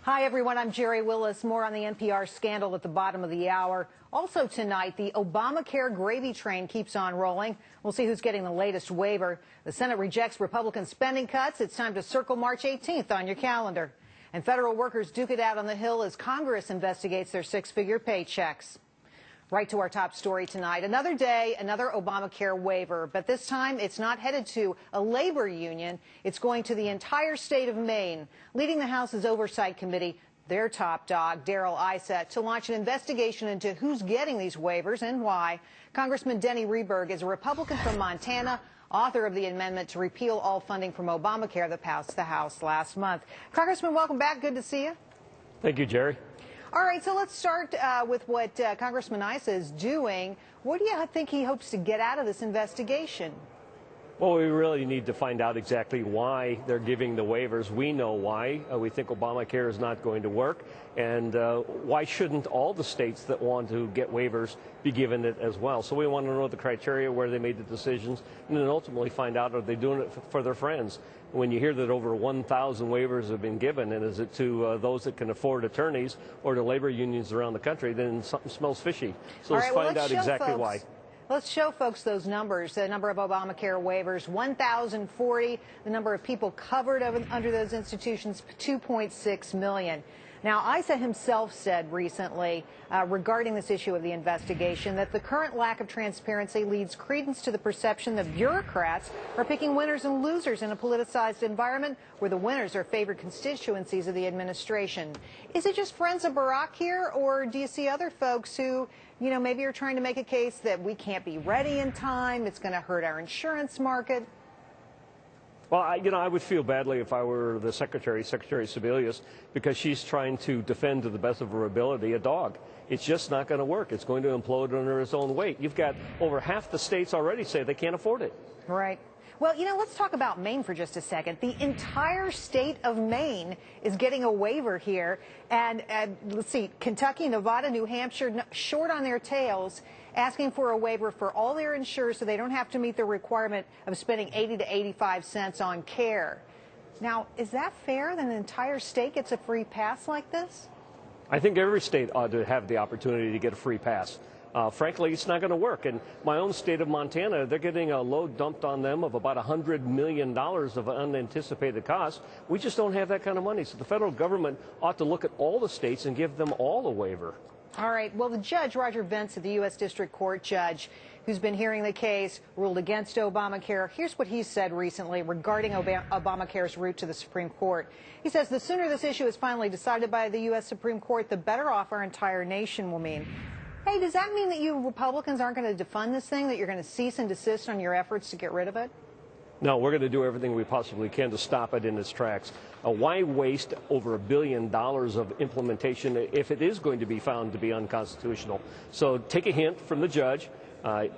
Hi, everyone. I'm Gerri Willis. More on the NPR scandal at the bottom of the hour. Also tonight, the Obamacare gravy train keeps on rolling. We'll see who's getting the latest waiver. The Senate rejects Republican spending cuts. It's time to circle March 18th on your calendar. And federal workers duke it out on the Hill as Congress investigates their six-figure paychecks. Right to our top story tonight. Another day, another Obamacare waiver, but this time it's not headed to a labor union. It's going to the entire state of Maine. Leading the House's Oversight Committee, their top dog, Darrell Issa, to launch an investigation into who's getting these waivers and why. Congressman Denny Rehberg is a Republican from Montana, author of the amendment to repeal all funding from Obamacare that passed the House last month. Congressman, welcome back. Good to see you. Thank you, Gerri. All right, so let's start with what Congressman Issa is doing. What do you think he hopes to get out of this investigation? Well, we really need to find out exactly why they're giving the waivers. We know why. We think Obamacare is not going to work. And why shouldn't all the states that want to get waivers be given it as well? So we want to know the criteria, where they made the decisions, and then ultimately find out, are they doing it for their friends? When you hear that over 1,000 waivers have been given, and is it to those that can afford attorneys or to labor unions around the country, then something smells fishy. So let's find out exactly why. Let's show folks those numbers. The number of Obamacare waivers, 1,040. The number of people covered under those institutions, 2.6 million. Now, Issa himself said recently regarding this issue of the investigation that the current lack of transparency leads credence to the perception that bureaucrats are picking winners and losers in a politicized environment where the winners are favored constituencies of the administration. Is it just friends of Barack here, or do you see other folks who, you know, maybe are trying to make a case that we can't be ready in time, it's going to hurt our insurance market? Well, I would feel badly if I were the Secretary Sebelius, because she's trying to defend to the best of her ability a dog. It's just not going to work. It's going to implode under its own weight. You've got over half the states already say they can't afford it. Right. Well, you know, let's talk about Maine for just a second. The entire state of Maine is getting a waiver here. And let's see, Kentucky, Nevada, New Hampshire, short on their tails, asking for a waiver for all their insurers so they don't have to meet the requirement of spending 80 to 85 cents on care. Now, is that fair that an entire state gets a free pass like this? I think every state ought to have the opportunity to get a free pass. Frankly, it's not going to work. In my own state of Montana, they're getting a load dumped on them of about $100 million of unanticipated costs. We just don't have that kind of money. So the federal government ought to look at all the states and give them all a waiver. All right. Well, the judge, Roger Vance, of the U.S. District Court judge, who's been hearing the case, ruled against Obamacare. Here's what he said recently regarding Obamacare's route to the Supreme Court. He says the sooner this issue is finally decided by the U.S. Supreme Court, the better off our entire nation will mean. Hey, does that mean that you Republicans aren't going to defund this thing, that you're going to cease and desist on your efforts to get rid of it? No, we're going to do everything we possibly can to stop it in its tracks. Why waste over $1 billion of implementation if it is going to be found to be unconstitutional? So take a hint from the judge.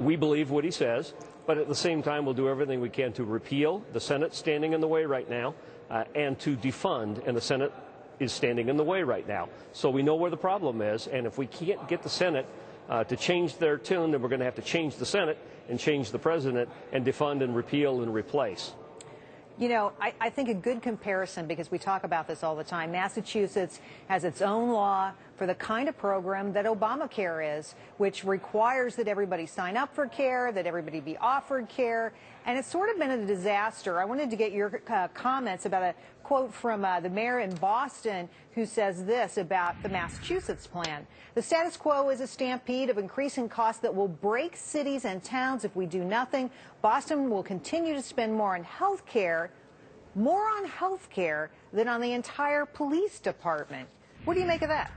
We believe what he says, but at the same time, we'll do everything we can to repeal. The Senate's standing in the way right now, and to defund, and the Senate is standing in the way right now. So we know where the problem is, and if we can't get the Senate to change their tune, then we're going to have to change the Senate and change the president and defund and repeal and replace. You know, I think a good comparison, because we talk about this all the time, Massachusetts has its own law for the kind of program that Obamacare is, which requires that everybody sign up for care, that everybody be offered care, and it's sort of been a disaster. I wanted to get your comments about a quote from the mayor in Boston, who says this about the Massachusetts plan. The status quo is a stampede of increasing costs that will break cities and towns if we do nothing. Boston will continue to spend more on health care than on the entire police department. What do you make of that?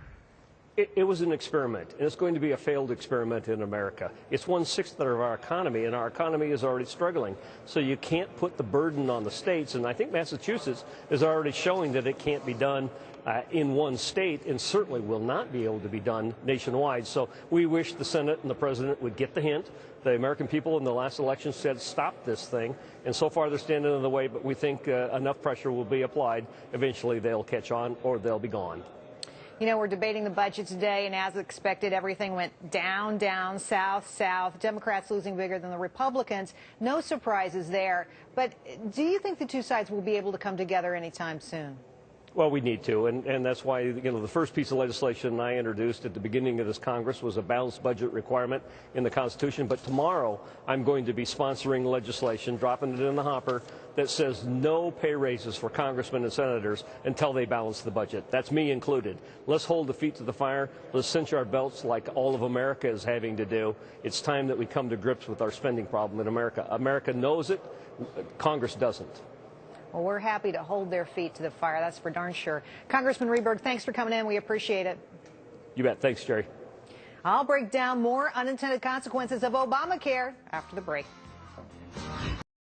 It was an experiment, and it's going to be a failed experiment in America. It's 1/6 of our economy, and our economy is already struggling. So you can't put the burden on the states, and I think Massachusetts is already showing that it can't be done in one state, and certainly will not be able to be done nationwide. So we wish the Senate and the President would get the hint. The American people in the last election said stop this thing, and so far they're standing in the way, but we think enough pressure will be applied. Eventually they'll catch on, or they'll be gone. You know, we're debating the budget today, and as expected, everything went down, down, south, south. Democrats losing bigger than the Republicans. No surprises there. But do you think the two sides will be able to come together anytime soon? Well, we need to, and that's why, the first piece of legislation I introduced at the beginning of this Congress was a balanced budget requirement in the Constitution. But tomorrow, I'm going to be sponsoring legislation, dropping it in the hopper, that says no pay raises for congressmen and senators until they balance the budget. That's me included. Let's hold the feet to the fire. Let's cinch our belts like all of America is having to do. It's time that we come to grips with our spending problem in America. America knows it. Congress doesn't. Well, we're happy to hold their feet to the fire. That's for darn sure. Congressman Rehberg, thanks for coming in. We appreciate it. You bet. Thanks, Gerri. I'll break down more unintended consequences of Obamacare after the break.